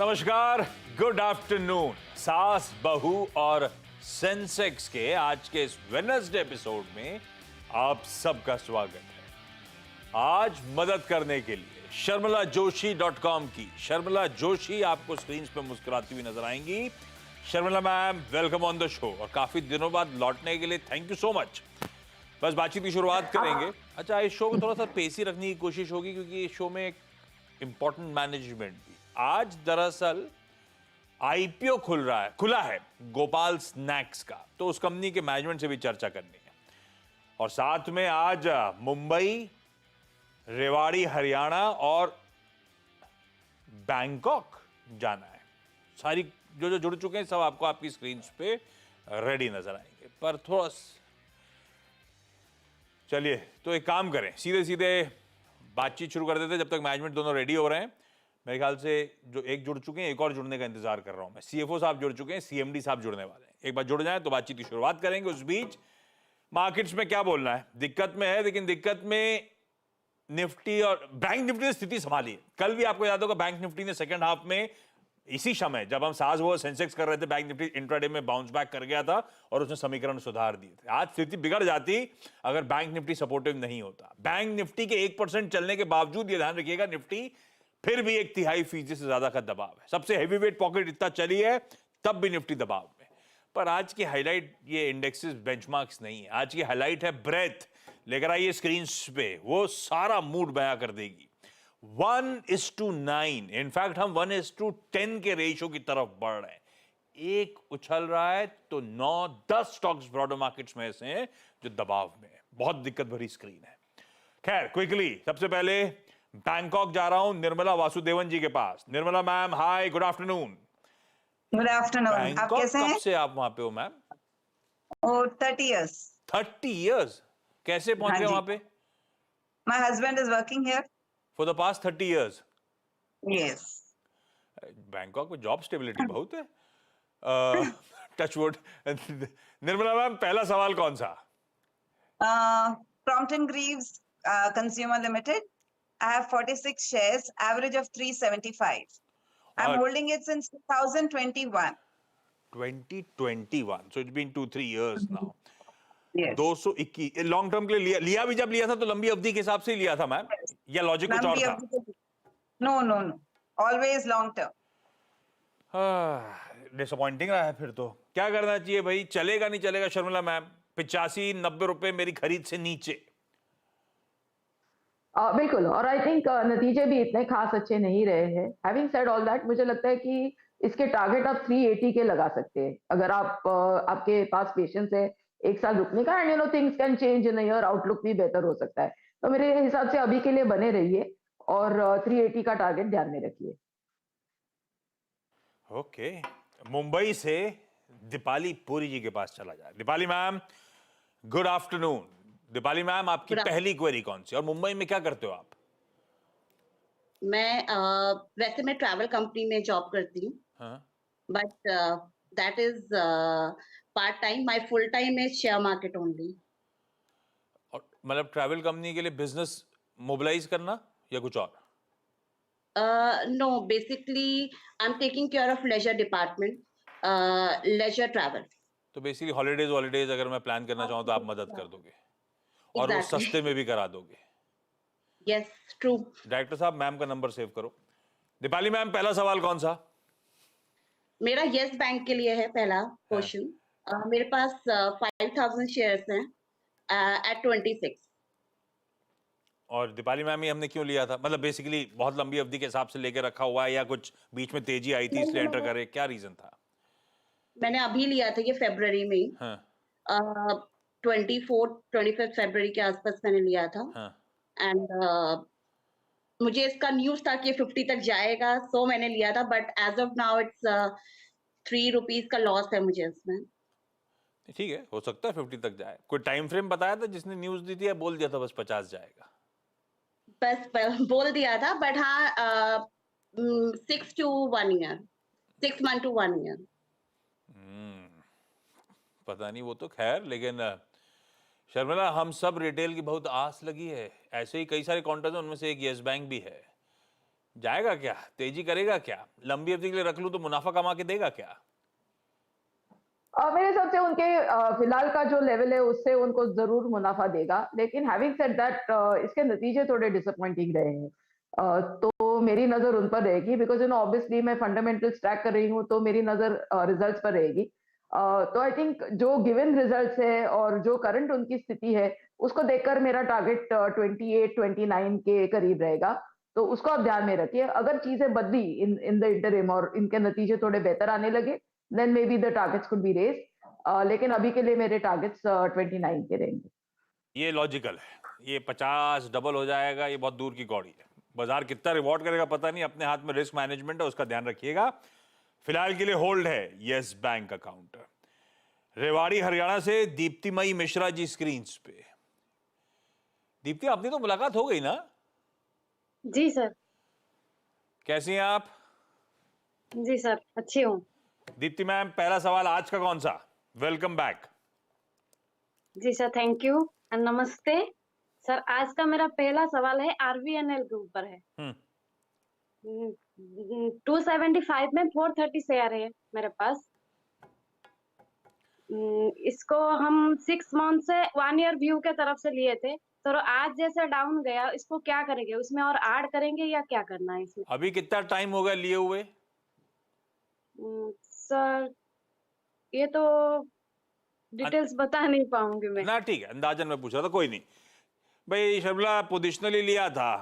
नमस्कार, good afternoon. सास बहू और सेंसेक्स के आज के इस वेडनेसडे एपिसोड में आप सबका स्वागत है। आज मदद करने के लिए sharmilajoshi.com की शर्मिला जोशी आपको स्क्रीन पे मुस्कुराती हुई नजर आएंगी। Sharmila ma'am, welcome on the show और काफी दिनों बाद लौटने के लिए थैंक यू सो मच। बस बातचीत की शुरुआत करेंगे। अच्छा, इस शो को थोड़ा सा पेसी रखने की कोशिश होगी क्योंकि इस शो में एक इंपॉर्टेंट मैनेजमेंट भी। आज दरअसल आईपीओ खुला है गोपाल स्नैक्स का, तो उस कंपनी के मैनेजमेंट से भी चर्चा करनी है। और साथ में आज मुंबई, रेवाड़ी हरियाणा और बैंकॉक जाना है। सारी जो जुड़ चुके हैं सब आपको आपकी स्क्रीन पे रेडी नजर आएंगे। पर थोड़ा चलिए, तो एक काम करें, सीधे सीधे बातचीत शुरू कर देते हैं जब तक मैनेजमेंट दोनों रेडी हो रहे हैं। मेरे ख्याल से जो एक जुड़ चुके हैं, एक और जुड़ने का इंतजार कर रहा हूं मैं। सीएफओ साहब जुड़ चुके हैं, सीएमडी साहब जुड़ने वाले हैं। एक बार जुड़ जाए तो बातचीत की शुरुआत करेंगे। उस बीच मार्केट्स में क्या बोलना है, दिक्कत में है, लेकिन दिक्कत में निफ्टी और बैंक निफ्टी ने स्थिति संभाली है। कल भी आपको याद होगा बैंक निफ्टी ने सेकंड हाफ में इसी समय जब हम सास वो सेंसेक्स कर रहे थे, बैंक निफ्टी इंट्राडे में बाउंस बैक कर गया था और उसने समीकरण सुधार दिए थे। आज स्थिति बिगड़ जाती अगर बैंक निफ्टी सपोर्टिव नहीं होता। बैंक निफ्टी के 1% चलने के बावजूद, ये ध्यान रखिएगा, निफ्टी फिर भी 1/3% से ज्यादा का दबाव है। सबसे हेवीवेट पॉकेट इतना चली है, तब भी निफ्टी दबाव में। पर आज की हाईलाइट ये इंडेक्सेस बेंचमार्क्स नहीं है। आज की हाईलाइट है ब्रेथ। लेकर आइए स्क्रीन पे, वो सारा मूड बयां कर देगी। 1:9, इनफैक्ट हम 1:10 के रेशियो की तरफ बढ़ रहे हैं। एक उछल रहा है तो 9-10 स्टॉक्स ब्रॉडर मार्केट्स में से हैं जो दबाव में है। बहुत दिक्कत भरी स्क्रीन है। खैर, क्विकली सबसे पहले बैंकॉक जा रहा हूं निर्मला वासुदेवन जी के पास। निर्मला मैम, हाय, गुड आफ्टरनून। Good afternoon. आप बैंकॉक कैसे कब हैं? से आप वहां पे हो मैम? 30 years. 30 years? कैसे पहुंच गए वहां पे? My husband is working here. For the past 30 years? Yes. Bangkok में जॉब स्टेबिलिटी बहुत है। टचवुड। निर्मला मैम, पहला सवाल कौन सा? Crompton Greaves Consumer Limited. I have 46 shares, average of 375. I'm holding it since 2021. 2021, so it's been 2-3 years now. Yes. 221 long term के लिए लिया भी जब लिया था तो लंबी अवधि के हिसाब से लिया था मैम, या लॉजिक कुछ और था? No, no, no. Always long term. Disappointing रहा है फिर तो। क्या करना चाहिए भाई? चलेगा नहीं चलेगा शर्मिला मैम? 85-90 रुपए मेरी खरीद से नीचे। बिल्कुल, और आई थिंक नतीजे भी इतने खास अच्छे नहीं रहे हैं। हैविंग सेड ऑल दैट, मुझे लगता है कि इसके टारगेट आप 380 के लगा सकते हैं अगर आप आपके पास पेशेंस है एक साल रुकने का। And you know things can change in a year, outlook भी बेहतर हो सकता है। तो मेरे हिसाब से अभी के लिए बने रहिए और 380 का टारगेट ध्यान में रखिए। ओके, मुंबई से दीपाली पुरी जी के पास चला जाए। Deepali ma'am, good afternoon. Deepali ma'am, आपकी पहली क्वेरी कौन सी और मुंबई में क्या करते हो आप? वैसे मैं ट्रैवल कंपनी में जॉब करती हूँ, but that is part time. My full time is share market only. और मतलब ट्रैवल कंपनी के लिए बिजनेस मोबिलाइज करना या कुछ और? No, basically I am taking care of leisure department, leisure travel. तो बेसिकली हॉलीडेज अगर मैं प्लान करना चाहूँ तो आप मदद कर दोगे और वो सस्ते में भी करा दोगे? Yes, true. डायरेक्टर साहब, मैम का नंबर सेव करो। दीपाली मैम, पहला सवाल कौन सा? मेरा यस बैंक के लिए है पहला क्वेश्चन। मेरे पास 5000 शेयर्स हैं एट 26। और दीपाली मैम, ये हमने क्यों लिया था? मतलब बेसिकली बहुत लंबी अवधि के हिसाब से लेके रखा हुआ है या कुछ बीच में तेजी आई थी इसलिए एंटर करे? क्या रीजन था? मैंने अभी लिया था ये फरवरी में ही। 25 फरवरी के आसपास मैंने लिया था। एंड मुझे इसका न्यूज था कि 50 तक जाएगा, सो मैंने लिया था। But as of now it's 3 rupees का लॉस है मुझे इसमें। ठीक है, हो सकता है 50 तक जाए। कोई टाइम फ्रेम बताया था जिसने न्यूज दी थी या बोल दिया था बस 50 जाएगा? बस बोल दिया था, बट हाँ 6 to 1 year, 6 months to 1 year। पता नहीं वो तो खैर, लेकिन शर्मिला, हम सब रिटेल की बहुत आस लगी है। ऐसे ही कई सारे काउंटर्स हैं, उनमें से एक यस बैंक भी है। जाएगा क्या, तेजी करेगा क्या, लंबी अवधि के लिए रख लूं तो मुनाफा कमा के देगा क्या? मेरे हिसाब से उनके फिलहाल का जो लेवल है उससे उनको जरूर मुनाफा देगा, लेकिन हैविंग सेड दैट इसके नतीजे थोड़े डिसअपॉइंटिंग रहे हैं। तो मेरी नजर उन पर रहेगी, बिकॉज ऑब्वियसली मैं फंडामेंटल्स ट्रैक कर रही हूँ, तो मेरी नजर रिजल्ट्स पर रहेगी। तो आई थिंक जो गिवन रिजल्ट्स है और जो करंट उनकी स्थिति है उसको देखकर मेरा टारगेट 28-29 के करीब रहेगा। तो उसको आप ध्यान में रखिए। अगर चीजें बदली इन इन द इंटरिम और इनके नतीजे थोड़े बेहतर आने लगे, then maybe the targets could be raised. लेकिन अभी के लिए मेरे टारगेट्स 29 के रहेंगे। ये लॉजिकल है, ये 50 डबल हो जाएगा, ये बहुत दूर की कौड़ी है। बाजार कितना रिवॉर्ड करेगा पता नहीं, अपने हाथ में रिस्क मैनेजमेंट है, उसका ध्यान रखिएगा। फिलहाल के लिए होल्ड है yes bank account. Rewari Haryana से दीप्तिमयी मिश्रा जी स्क्रीन पे। दीप्ति, अपनी तो मुलाकात हो गई ना? जी सर। कैसी हैं आप? जी सर, अच्छी हूँ। दीप्ति मैम, पहला सवाल आज का कौन सा? Welcome back. जी सर, थैंक यू एंड नमस्ते सर। आज का मेरा पहला सवाल है आरवीएनएल के ऊपर है। 275 में 430 शेयर है मेरे पास। इसको हम 6 मंथ से 1 ईयर व्यू के तरफ से लिए थे, तो आज जैसे डाउन गया, इसको क्या करेंगे? उसमें और ऐड करेंगे या क्या करना है इसमें? अभी कितना टाइम हो गया लिए हुए? सर ये तो डिटेल्स बता नहीं पाऊंगी मैं। ना ठीक है, अंदाजन मैं पूछ रहा था, कोई नहीं भाई। शर्मिला, पोजिशनली लिया था,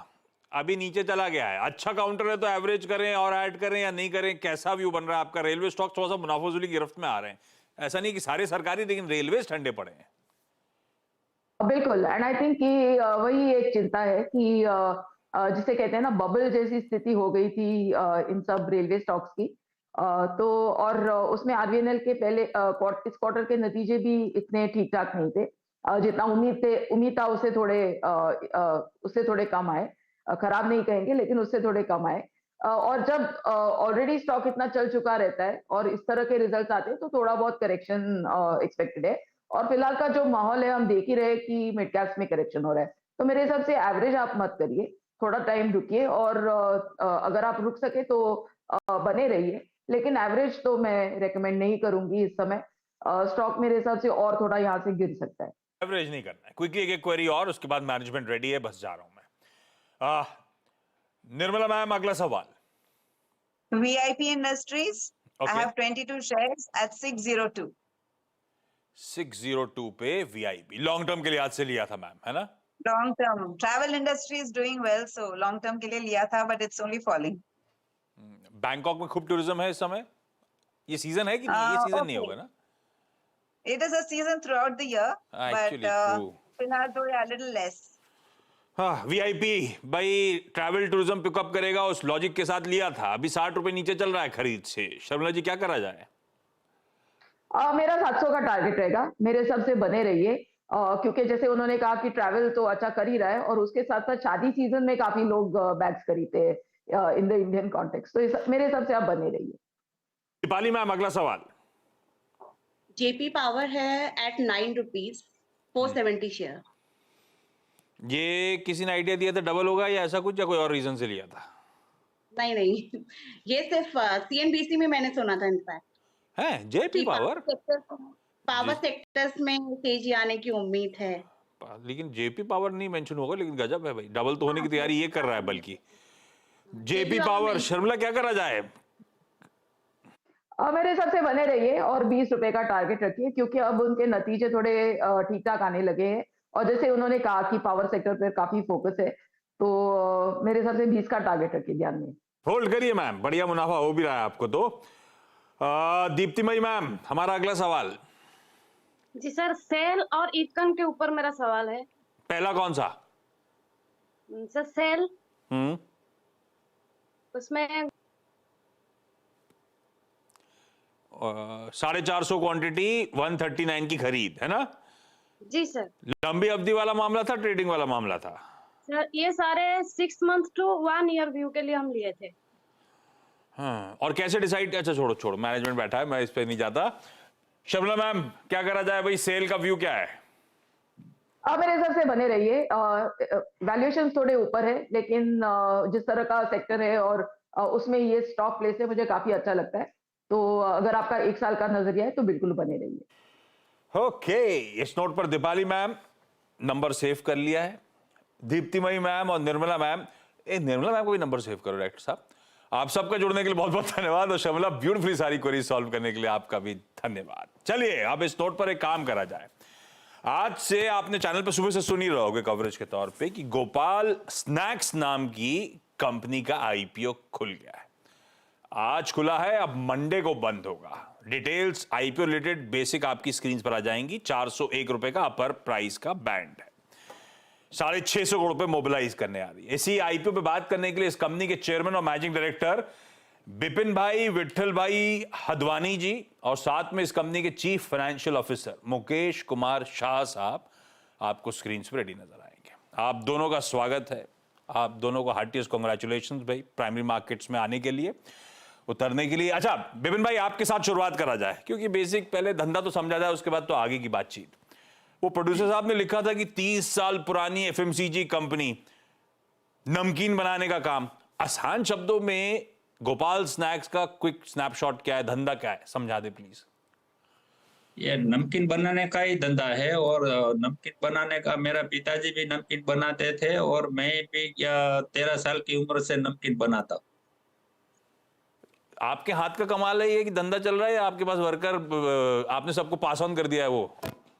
अभी नीचे चला गया है। अच्छा काउंटर है तो एवरेज करें और ऐड करें या नहीं करें? कैसा व्यू बन रहा है आपका? रेलवे स्टॉक थोड़ा सा मुनाफाजुली की गिरफ्त में आ रहे हैं, ऐसा नहीं कि सारे सरकारी, लेकिन रेलवे ठंडे पड़े हैं। बिल्कुल, एंड आई थिंक कि वही एक चिंता है कि जिसे कहते हैं ना, बबल जैसी स्थिति हो गई थी इन सब रेलवे स्टॉक्स की। तो और उसमें आरवीएनएल के पहले इस क्वार्टर के नतीजे भी इतने ठीक ठाक नहीं थे, जितना उम्मीद था उससे थोड़े कम आए। खराब नहीं कहेंगे, लेकिन उससे थोड़े कम आए। और जब ऑलरेडी स्टॉक इतना चल चुका रहता है और इस तरह के रिजल्ट्स आते हैं, तो थोड़ा बहुत करेक्शन एक्सपेक्टेड है। और फिलहाल का जो माहौल है, हम देख ही रहे कि मिड कैप्स में करेक्शन हो रहा है। तो मेरे हिसाब से एवरेज आप मत करिए, थोड़ा टाइम रुकिए, और अगर आप रुक सके तो बने रहिए, लेकिन एवरेज तो मैं रेकमेंड नहीं करूंगी इस समय। स्टॉक मेरे हिसाब से और थोड़ा यहाँ से गिर सकता है। एवरेज नहीं करना है। क्विकली एक क्वेरी और, उसके बाद मैनेजमेंट रेडी है, बस जा रहा हूं मैं। निर्मला मैम, अगला सवाल। VIP Industries. I Okay. have 22 shares at 602. 602 पे वीआईपी लॉन्ग टर्म के लिए आज से लिया था मैम, है ना? Long term. Travel industry is doing well, so long term के लिए लिया था, but it's only falling. Bangkok में खूब टूरिज्म है इस समय। ये सीजन है कि नहीं? ये सीजन नहीं Okay. होगा ना? It is a season throughout the year, Actually, but true. फिलहाल तो a little less. हाँ, वीआईपी भाई ट्रैवल टूरिज्म पिकअप करेगा, उस लॉजिक के साथ लिया था। अभी 60 रुपए नीचे चल रहा है खरीद से। शर्मिला जी, क्या करा जाए? मेरा 700 का टारगेट रहेगा, मेरे हिसाब से बने रहिए। क्योंकि जैसे उन्होंने कहा कि ट्रैवल तो अच्छा कर ही रहा है, और उसके साथ साथ शादी सीजन में काफी लोग बैग्स खरीदते हैं इन द इंडियन कॉन्टेक्स्ट। तो मेरे हिसाब से आप बने रहिए। दीपाली मैम, अगला सवाल। जेपी पावर है एट 9 रुपीज 470 शेयर। ये किसी ने आइडिया दिया था डबल होगा या ऐसा कुछ, या कोई और रीजन से लिया था? नहीं, ये सिर्फ सीएनबीसी में मैंने सुना था इनफैक्ट। है जेपी पावर? पावर सेक्टर्स में तेजी आने की उम्मीद है। लेकिन जेपी पावर नहीं मेंशन होगा, लेकिन गजब है भाई, डबल तो होने की तैयारी ये कर रहा है। बल्कि जेपी पावर, शर्मिला क्या करा जाए? मेरे हिसाब से बने रहिए और 20 रुपए का टारगेट रखिए, क्योंकि अब उनके नतीजे थोड़े ठीक ठाक आने लगे हैं, और जैसे उन्होंने कहा कि पावर सेक्टर पर काफी फोकस है, तो मेरे हिसाब से 20 का टारगेट रखिए ध्यान में। होल्ड करिए मैम, बढ़िया मुनाफा हो भी रहा है आपको तो। दीप्तिमयी मैम, हमारा अगला सवाल। जी सर, सेल और ईकन के ऊपर मेरा सवाल है। पहला कौन सा? सर सेल, उसमें 450 क्वांटिटी 139 की खरीद है ना? जी सर। लंबी अवधि वाला मामला था, ट्रेडिंग वाला मामला था? सर ये सारे 6 मंथ टू 1 ईयर व्यू के लिए हम लिए थे। हाँ, और कैसे डिसाइड? अच्छा छोड़ो, मैनेजमेंट बैठा है, मैं इस पे नहीं जाता। शर्मिला मैम, क्या करा जाए भाई? सेल का व्यू क्या है? आप मेरे हिसाब से बने रहिए। वैल्यूएशन थोड़े ऊपर है, लेकिन जिस तरह का सेक्टर है और उसमें ये स्टॉक प्लेस है, मुझे काफी अच्छा लगता है। तो अगर आपका 1 साल का नजरिया है तो बिल्कुल बने रहिए। ओके, इस नोट पर दीपाली मैम नंबर सेव कर लिया है। दीप्तिमयी मैम और निर्मला मैम, निर्मला मैम को भी नंबर सेव करो डायरेक्टर साहब। आप सबका जुड़ने के लिए बहुत बहुत धन्यवाद, और शमला ब्यूटीफुली सारी क्वेरी सॉल्व करने के लिए आपका भी धन्यवाद। चलिए अब इस नोट पर एक काम करा जाए। आज से आपने चैनल पर सुबह से सुन ही रहोगे कवरेज के तौर पे कि गोपाल स्नैक्स नाम की कंपनी का आईपीओ खुल गया है। आज खुला है, अब मंडे को बंद होगा। डिटेल्स आईपीओ रिलेटेड बेसिक आपकी स्क्रीन पर आ जाएंगी। 401 रुपए का अपर प्राइस का बैंड है, 650 करोड़ रुपए मोबिलाइज करने आ रही है। इसी आईपीओ पे बात करने के लिए इस कंपनी के चेयरमैन और मैनेजिंग डायरेक्टर बिपिन भाई विट्ठल भाई हदवानी जी, और साथ में इस कंपनी के chief financial officer Mukesh Kumar Shah साहब आपको स्क्रीन पर रेडी नजर आएंगे। आप दोनों का स्वागत है, आप दोनों को हार्टिएस्ट कांग्रेचुलेशंस भाई, प्राइमरी मार्केट्स में आने के लिए, उतरने के लिए। अच्छा बिपिन भाई, आपके साथ शुरुआत करा जाए, क्योंकि बेसिक पहले धंधा तो समझा जाए, उसके बाद तो आगे की बातचीत। वो प्रोड्यूसर साहब ने लिखा था कि 30 साल पुरानी एफएमसीजी कंपनी, नमकीन बनाने का काम। आसान शब्दों में गोपाल स्नैक्स का क्विक स्नैपशॉट क्या है, धंधा क्या है, समझा दे प्लीज। ये नमकीन बनाने का ही धंधा है, और नमकीन बनाने का, मेरा पिताजी भी नमकीन बनाते थे और मैं भी 13 साल की उम्र से नमकीन बनाता हूँ। आपके हाथ का कमाल है ये कि धंधा चल रहा है, या आपके पास वर्कर आपने सबको पास ऑन कर दिया है? वो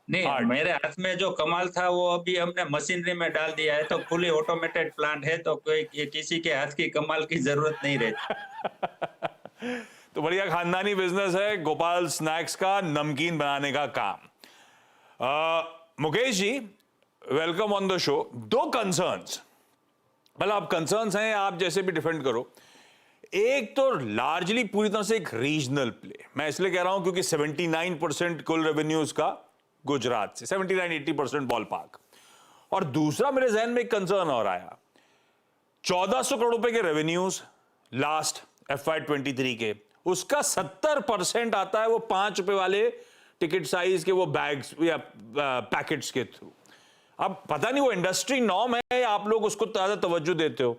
नहीं, मेरे हाथ में जो कमाल था वो अभी हमने मशीनरी में डाल दिया है, तो फुली ऑटोमेटेड प्लांट है, तो कोई किसी के हाथ की कमाल की जरूरत नहीं रहती। तो बढ़िया खानदानी बिजनेस है गोपाल स्नैक्स का, नमकीन बनाने का काम। Mukesh ji, welcome on the show. 2 concerns, मतलब आप कंसर्न्स हैं, आप जैसे भी डिफेंड करो। एक तो लार्जली पूरी तरह से एक रीजनल प्ले, मैं इसलिए कह रहा हूं क्योंकि 79% कुल रेवेन्यूज का गुजरात से, 79-80% बॉल पार्क। और दूसरा मेरे जहन में एक कंसर्न और आया, 1400 करोड़ रुपए के रेवेन्यूज लास्ट FY23 के, उसका 70% आता है वो 5 रुपए वाले टिकट साइज के वो बैग्स या पैकेट्स के थ्रू। अब पता नहीं वो इंडस्ट्री नॉर्म है या आप लोग उसको ज्यादा तवज्जो देते हो।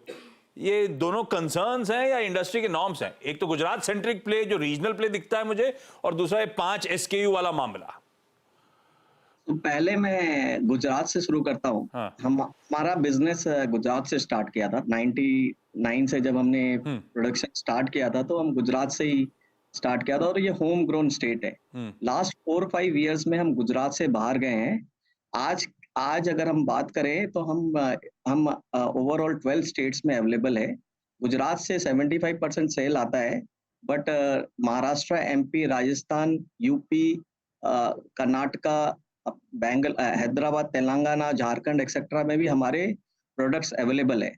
ये दोनों कंसर्न्स हैं या इंडस्ट्री के नॉर्म्स हैं? एक तो गुजरात सेंट्रिक प्ले जो रीजनल प्ले दिखता है मुझे, और दूसरा 5 SKU वाला मामला। तो पहले मैं गुजरात से शुरू करता हूँ। हाँ। हमारा बिजनेस गुजरात से स्टार्ट किया था। 99 से जब हमने प्रोडक्शन स्टार्ट किया था, तो हम गुजरात से ही स्टार्ट किया था, और ये होम ग्रोन स्टेट है। लास्ट 4-5 इयर्स में हम गुजरात से बाहर गए हैं। आज अगर हम बात करें तो हम ओवरऑल 12 स्टेट्स में अवेलेबल है। गुजरात से 75% सेल आता है, but Maharashtra, MP, Rajasthan, UP, Karnataka, Hyderabad, Telangana, Jharkhand etcetera में भी हमारे प्रोडक्ट्स अवेलेबल है।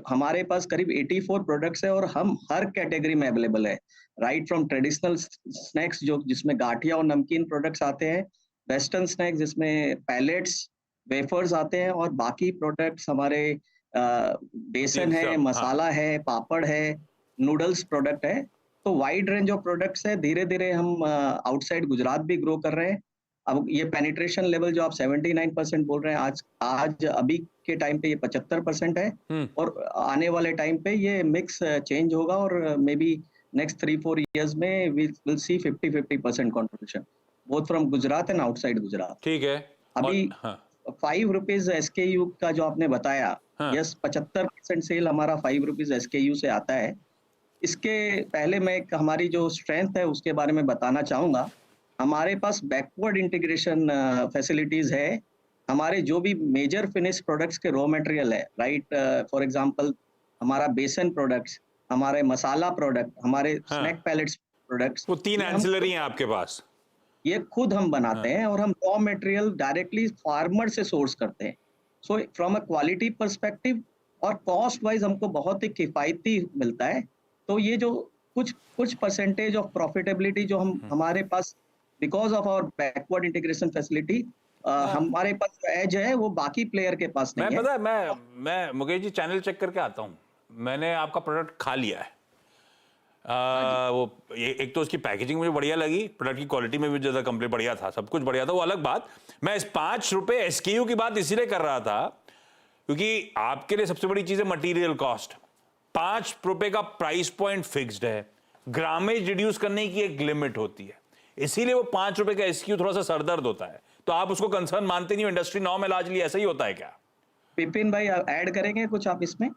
हमारे पास करीब 84 प्रोडक्ट्स है, और हम हर कैटेगरी में अवेलेबल है। राइट फ्रॉम ट्रेडिशनल स्नैक्स जिसमें गाठिया और नमकीन प्रोडक्ट्स आते हैं, वेस्टर्न स्नैक्स जिसमें पैलेट्स, वेफर्स आते हैं, और बाकी प्रोडक्ट्स हमारे बेसन है, मसाला है, पापड़ है, नूडल्स प्रोडक्ट है। तो वाइड रेंज ऑफ प्रोडक्ट्स है। धीरे धीरे हम आउटसाइड गुजरात भी ग्रो कर रहे हैं। अब ये पेनिट्रेशन लेवल जो आप 79% बोल रहे हैं, आज अभी के टाइम पे ये 75% है, और आने वाले टाइम पे ये मिक्स चेंज होगा, और मे बी नेक्स्ट 3-4 इयर्स में will see 50-50% contribution both from Gujarat and outside Gujarat. ठीक है। अभी 5 रुपीज SKU का जो आपने बताया, यस, 75% सेल हमारा 5 रुपीज SKU से आता है। इसके पहले मैं हमारी जो स्ट्रेंथ है उसके बारे में बताना चाहूंगा। हमारे पास बैकवर्ड इंटीग्रेशन फैसिलिटीज है। हमारे जो भी मेजर फिनिश प्रोडक्ट्स के रॉ मटेरियल है, राइट, फॉर एग्जांपल हमारा बेसन प्रोडक्ट्स, हमारे मसाला प्रोडक्ट, हमारे स्नैक पैलेट्स प्रोडक्ट्स, वो 3 एंसिलरी हैं आपके पास। ये खुद हम बनाते हैं, और हम रॉ मटेरियल डायरेक्टली फार्मर से सोर्स करते हैं। So from a quality perspective और कॉस्ट वाइज हमको बहुत ही किफायती मिलता है। तो ये जो कुछ परसेंटेज ऑफ प्रॉफिटेबिलिटी जो हमारे पास because of our backward integration facility, हमारे पास एज है, वो बाकी प्लेयर के पास नहीं है। पता है, मैं मुकेश जी चैनल चेक करके आता हूँ। मैंने आपका प्रोडक्ट खा लिया है, वो एक तो उसकी पैकेजिंग मुझे बढ़िया लगी, प्रोडक्ट की क्वालिटी में भी ज़्यादा कंप्लीट बढ़िया था, सब कुछ बढ़िया था, वो अलग बात। मैं इस 5 रुपए एसकेयू की बात इसीलिए कर रहा था क्योंकि आपके लिए सबसे बड़ी चीज़ है मटीरियल कॉस्ट। 5 रुपए का प्राइस पॉइंट फिक्स्ड है, ग्रामेज रिड्यूस करने की एक लिमिट होती है, इसीलिए वो 5 रुपए का एसकेयू थोड़ा सा सरदर्द होता है। तो आप उसको कंसर्न मानते नहीं हो? इंडस्ट्री नॉर्म है लार्जली ऐसा ही होता है क्या? विपिन भाई ऐड करेंगे कुछ आप इसमें?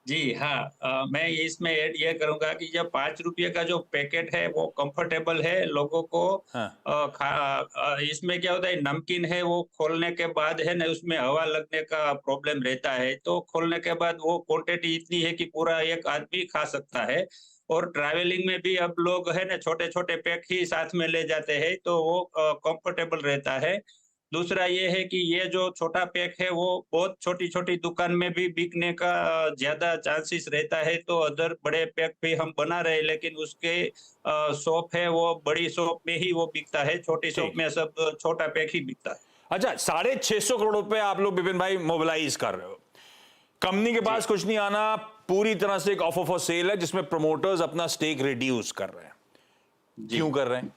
जी हाँ, मैं इसमें ऐड ये करूंगा कि जब 5 रुपये का जो पैकेट है वो कंफर्टेबल है लोगों को। हाँ। इसमें क्या होता है, नमकीन है वो खोलने के बाद है ना उसमें हवा लगने का प्रॉब्लम रहता है, तो खोलने के बाद वो क्वांटिटी इतनी है कि पूरा एक आदमी खा सकता है। और ट्रैवलिंग में भी अब लोग है ना छोटे छोटे पैक ही साथ में ले जाते हैं, तो वो कंफर्टेबल रहता है। दूसरा ये है कि ये जो छोटा पैक है वो बहुत छोटी छोटी दुकान में भी बिकने का ज्यादा चांसेस रहता है, तो अदर बड़े पैक भी हम बना रहे हैं, लेकिन उसके शॉप है वो बड़ी शॉप में ही वो बिकता है, छोटी शॉप में सब छोटा पैक ही बिकता है। अच्छा, 650 करोड़ रुपए आप लोग विपिन भाई मोबिलाइज कर रहे हो, कंपनी के पास कुछ नहीं आना, पूरी तरह से एक ऑफर फॉर सेल है जिसमें प्रमोटर्स अपना स्टेक रिड्यूस कर रहे हैं। क्यों कर रहे हैं?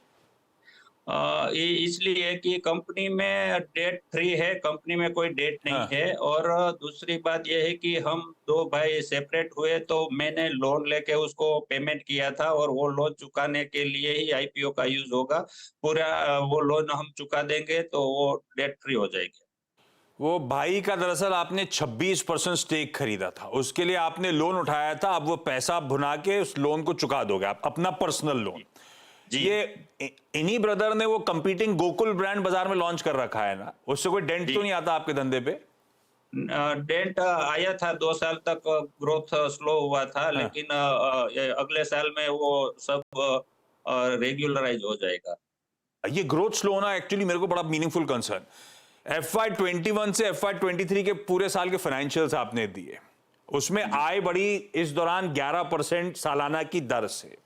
ये इसलिए कि कंपनी में डेट फ्री है, कंपनी में कोई डेट नहीं है। और दूसरी बात यह है कि हम 2 भाई सेपरेट हुए तो मैंने लोन लेके उसको पेमेंट किया था, और वो लोन चुकाने के लिए ही आईपीओ का यूज होगा। पूरा वो लोन हम चुका देंगे तो वो डेट फ्री हो जाएगी। वो भाई का दरअसल आपने 26% स्टेक खरीदा था, उसके लिए आपने लोन उठाया था, अब वो पैसा भुना के उस लोन को चुका दोगे आप, अपना पर्सनल लोन। ये इन्हीं ब्रदर ने वो कंपीटिंग गोकुल ब्रांड बाजार में लॉन्च कर रखा है ना, उससे कोई डेंट तो नहीं आता आपके धंधे पे? डेंट आया था, 2 साल तक ग्रोथ स्लो हुआ था, लेकिन अगले साल में वो सब रेगुलराइज हो जाएगा। ये ग्रोथ स्लो होना एक्चुअली मेरे को बड़ा मीनिंगफुल कंसर्न। FY21 से FY23 के पूरे साल के फाइनेंशियल्स आपने दिए, उसमें आय बढ़ी इस दौरान 11% सालाना की दर से,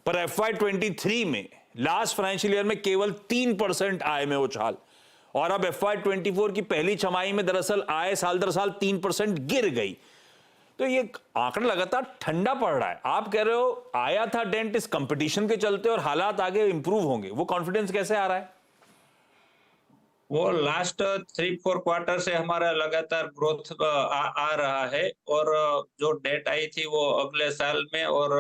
पर FY23 में लास्ट फाइनेंशियल ईयर में केवल 3% आय में उछाल, और अब FY24 की पहली छमाही में दरअसल आय साल दर साल 3% गिर गई। तो ये आंकड़ा लगातार ठंडा पड़ रहा है। आप कह रहे हो आया था डेंट इस कंपटीशन के चलते और हालात आगे इंप्रूव होंगे, वो कॉन्फिडेंस कैसे आ रहा है? वो लास्ट 3-4 क्वार्टर से हमारा लगातार ग्रोथ आ रहा है, और जो डेट आई थी वो अगले साल में और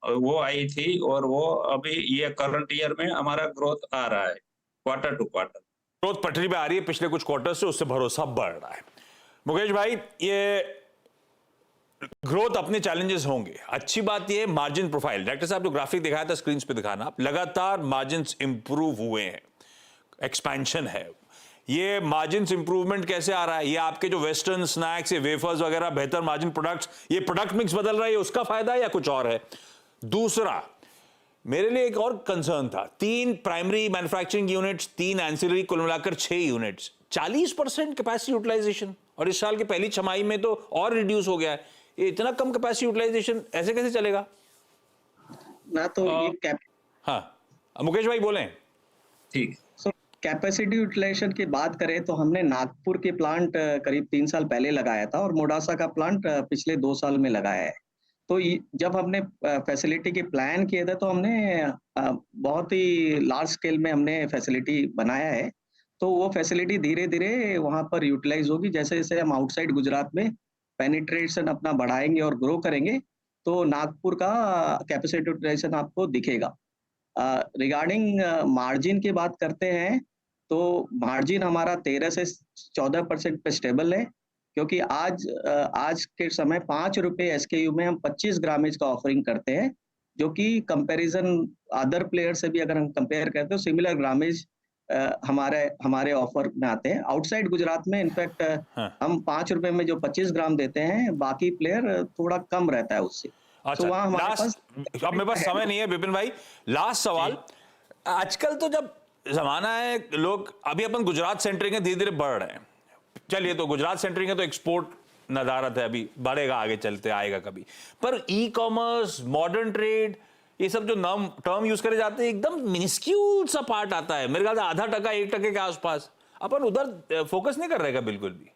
वो आई थी, और वो अभी ये करंट ईयर में हमारा ग्रोथ आ रहा है क्वार्टर टू क्वार्टर। ग्रोथ पटरी पे आ रही है पिछले कुछ क्वार्टर से, उससे भरोसा बढ़ रहा है। मुकेश भाई, ये ग्रोथ अपने चैलेंजेस होंगे, अच्छी बात ये मार्जिन प्रोफाइल, डायरेक्टर साहब जो ग्राफिक दिखाया था स्क्रीन पे दिखाना, लगातार मार्जिन इंप्रूव हुए हैं, एक्सपेंशन है। ये मार्जिन इंप्रूवमेंट कैसे आ रहा है? ये आपके जो वेस्टर्न स्नैक्स, ये वेफर्स वगैरह बेहतर मार्जिन प्रोडक्ट्स, ये प्रोडक्ट मिक्स बदल रहा है, उसका फायदा है या कुछ और है? दूसरा, मेरे लिए एक और कंसर्न था, 3 प्राइमरी मैन्युफैक्चरिंग यूनिट्स, 3 एंसिलरी, कुल मिलाकर 6 यूनिट्स, 40% कैपेसिटी यूटिलाइजेशन, और इस साल की पहली छमाही में तो और रिड्यूस हो गया है। ये इतना कम कैपेसिटी यूटिलाइजेशन ऐसे कैसे चलेगा? ना तो ये हाँ, मुकेश भाई बोलें। ठीक। कैपेसिटी यूटिलाइजेशन की बात करें तो हमने नागपुर के प्लांट करीब 3 साल पहले लगाया था, और मोडासा का प्लांट पिछले 2 साल में लगाया है। तो जब हमने फैसिलिटी के प्लान किए थे तो हमने बहुत ही लार्ज स्केल में हमने फैसिलिटी बनाया है, तो वो फैसिलिटी धीरे धीरे वहाँ पर यूटिलाइज होगी। जैसे जैसे हम आउटसाइड गुजरात में पेनिट्रेशन अपना बढ़ाएंगे और ग्रो करेंगे, तो नागपुर का कैपेसिटी यूटिलाइजेशन आपको दिखेगा। रिगार्डिंग मार्जिन की बात करते हैं तो मार्जिन हमारा 13 से 14% पे स्टेबल है, क्योंकि आज के समय 5 रुपए एसकेयू में हम 25 ग्रामेज का ऑफरिंग करते हैं, जो कि कंपैरिजन अदर प्लेयर से भी अगर हम कंपेयर करते हैं तो सिमिलर ग्रामेज हमारे ऑफर में आते हैं। आउटसाइड गुजरात में इनफैक्ट हम 5 रुपए में जो 25 ग्राम देते हैं, बाकी प्लेयर थोड़ा कम रहता है उससे। अच्छा, अब मेरे पास समय नहीं है विपिन भाई, लास्ट सवाल, आजकल तो जब जमाना है, लोग अभी अपन गुजरात सेंटरिंग धीरे धीरे बढ़ रहे हैं, चलिए तो गुजरात सेंटरिंग है तो एक्सपोर्ट नदारत है, अभी बढ़ेगा, आगे चलते आएगा कभी, पर ई कॉमर्स, मॉडर्न ट्रेड, ये सब जो नाम टर्म यूज करे जाते हैं, एकदम मिनिस्क्यूल सा पार्ट आता है, मेरे ख्याल से 0.5%, 1% के आसपास, अपन उधर फोकस नहीं कर रहे बिल्कुल भी।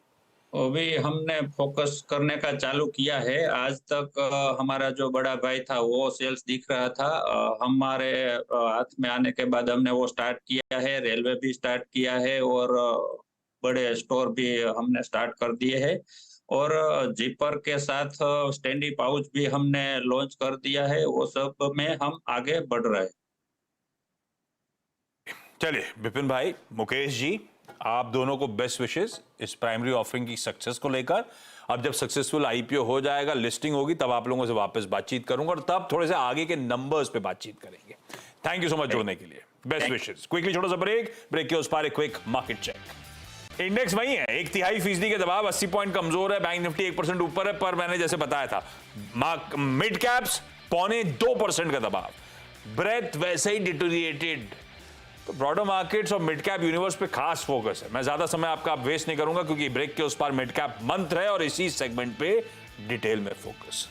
अभी हमने फोकस करने का चालू किया है। आज तक हमारा जो बड़ा भाई था वो सेल्स दिख रहा था। हमारे हाथ में आने के बाद हमने वो स्टार्ट किया है, रेलवे भी स्टार्ट किया है और बड़े स्टोर भी हमने स्टार्ट कर दिए हैं और जिपर के साथ स्टैंडी पाउच भी हमने लॉन्च कर दिया है। वो सब में हम आगे बढ़ रहे हैं। चलिए विपिन भाई, मुकेश जी, आप दोनों को बेस्ट विशेस इस प्राइमरी ऑफरिंग की सक्सेस को लेकर। अब जब सक्सेसफुल आईपीओ हो जाएगा, लिस्टिंग होगी, तब आप लोगों से वापस बातचीट करूंगा और तब थोड़े से आगे के नंबर्स पे बातचीत करेंगे। थैंक यू सो मच जुड़ने के लिए, बेस्ट विशेस। क्विकली छोटा सा ब्रेक के उस पार एक क्विक मार्केट चेक। इंडेक्स वही है, 1/3% के दबाव, 80 पॉइंट कमजोर है। बैंक निफ्टी 1% ऊपर है, पर मैंने जैसे बताया था मिड कैप्स 0.25% का दबाव, ब्रेथ वैसे ही डिटोरिएटेड। तो ब्रॉडर मार्केट्स और मिड कैप यूनिवर्स पे खास फोकस है। मैं ज्यादा समय आपका वेस्ट नहीं करूंगा क्योंकि ब्रेक के उस पार मिड कैप मंत्र है और इसी सेगमेंट पे डिटेल में फोकस।